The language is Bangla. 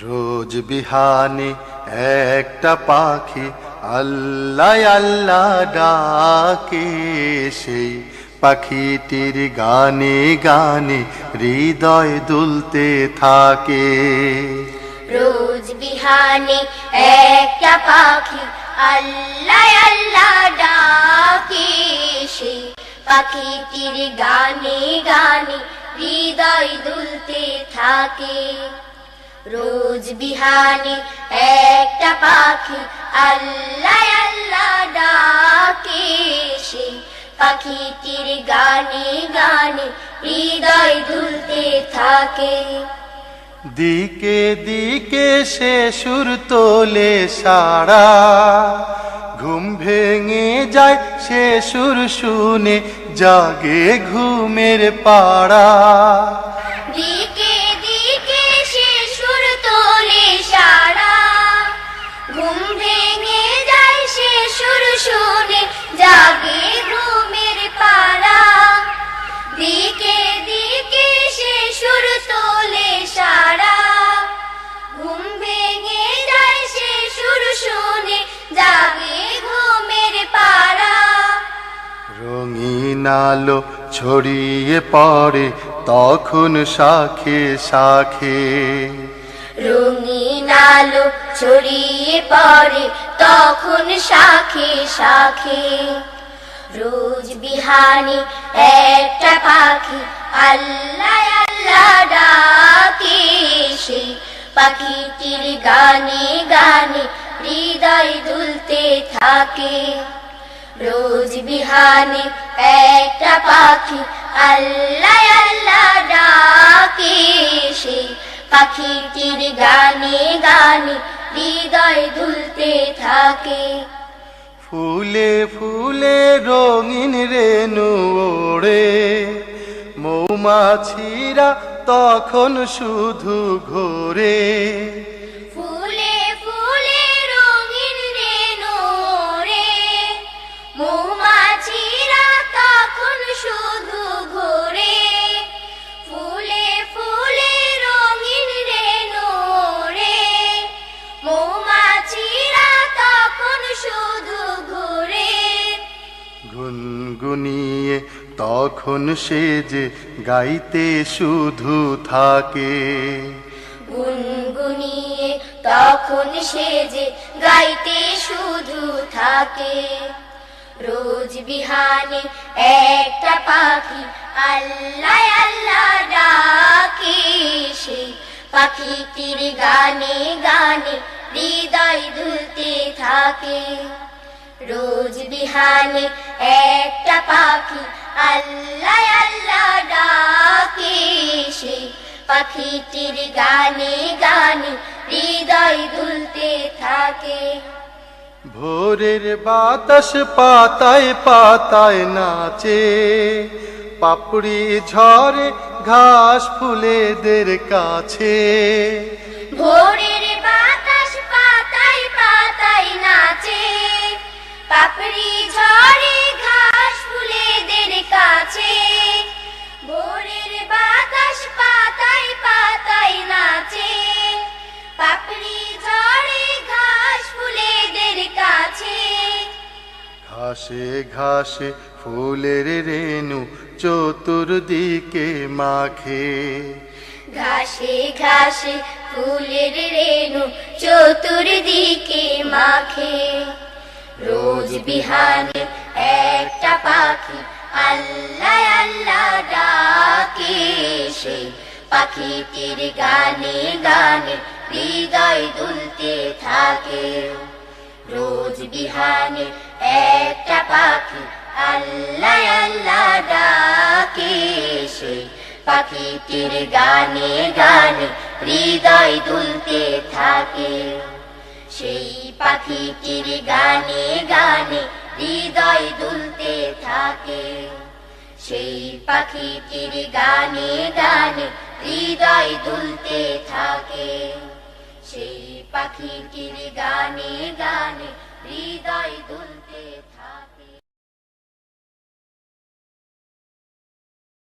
রোজ বিহানে একটা পাখি আল্লাহ আল্লাহ ডাকে, সেই পাখিটির গানে গানে হৃদয় দুলতে থাকে। রোজ বিহানে একটা পাখি আল্লাহ আল্লাহ ডাকে, সেই পাখিটির গানে গানে হৃদয় দুলতে থাকে। রোজ বিহানে একটা পাখি আল্লাহ আল্লাহ ডাকে, সেই পাখিটির গানে গানে হৃদয় দুলতে থাকে। দিকে দিকে সে সুর তোলে সারা, ঘুম ভেঙে যায় সে সুর শুনে জাগে ঘুমের পাড়া। দিকে দিকে সে সুর তোলে সারা, ঘুম ভেঙে যায় সে সুর শুনে জাগে ঘুমের পাড়া। দিকে দিকে সে সুর তোলে সারা, ঘুম ভেঙে যায় সে সুর শুনে জাগে ঘুমের পাড়া। রঙিন আলো ছড়িয়ে পড়ে তখন শাখে শাখে, রঙিন আলো ছড়িয়ে পড়ে তখন শাখে শাখে। রোজ বিহানে একটা পাখি আল্লাহ আল্লাহ ডাকে, সেই পাখিটির গানে গানে হৃদয় দুলতে থাকে। রোজ বিহানে একটা পাখি আল্লাহ আল্লাহ ডাকে, সেই পাখিটির গানে গানে হৃদয় দুলতে থাকে। ফুলে ফুলে রঙিন রেণু ওড়ে, মৌমাছিরা তখন শুধু ঘোরে। ফুলে ফুলে রঙিন রেণু ওড়ে, মৌমাছিরা তখন শুধু ঘোরে। ফুলে ফুলে রঙিন রেণু ওড়ে, মৌমাছিরা তখন শুধু ঘোরে। গুনগুনিয়ে তখন সে যে গাইতে শুধু থাকে, গুনগুনিয়ে তখন সে যে গাইতে শুধু থাকে। রোজ বিহানে একটা পাখি আল্লাহ আল্লাহ ডাকে, সেই পাখিটির গানে গানে হৃদয় দুলতে থাকে। রোজ বিহানে একটা পাখি আল্লাহ আল্লাহ ডাকে, সেই পাখিটির গানে গানে হৃদয় দুলতে থাকে। ভোরের বাতাস পাতায় পাতায় নাচে, পাপড়ি ঝরে ঘাস ফুলেদের কাছে। ভোরের বাতাস পাতায় পাতায় নাচে, পাপড়ি ঝরে ঘাস ফুলেদের কাছে। ভোরের বাতাস পাতায় পাতায় নাচে, পাপড়ি ঝরে ঘাস ফুলেদের কাছে। ঘাসে ঘাসে ফুলের রেণু চতুর্দিকে মাখে, ঘাসে ঘাসে ফুলের রেণু চতুর্দিকে মাখে। রোজ বিহানে একটা পাখি আল্লাহ আল্লাহ ডাকে, সেই পাখিটির গানে গানে হৃদয় দুলতে থাকে। রোজ বিহানে একটা পাখি আল্লাহ আল্লাহ ডাকে, সেই পাখিটির গানে গানে হৃদয় দুলতে থাকে। সেই পাখিটির গানে গানে হৃদয় দুলতে থাকে। সেই পাখিটির গানে গানে হৃদয় দুলতে থাকে। সেই পাখিটির গানে গানে হৃদয় দুলতে থাকে।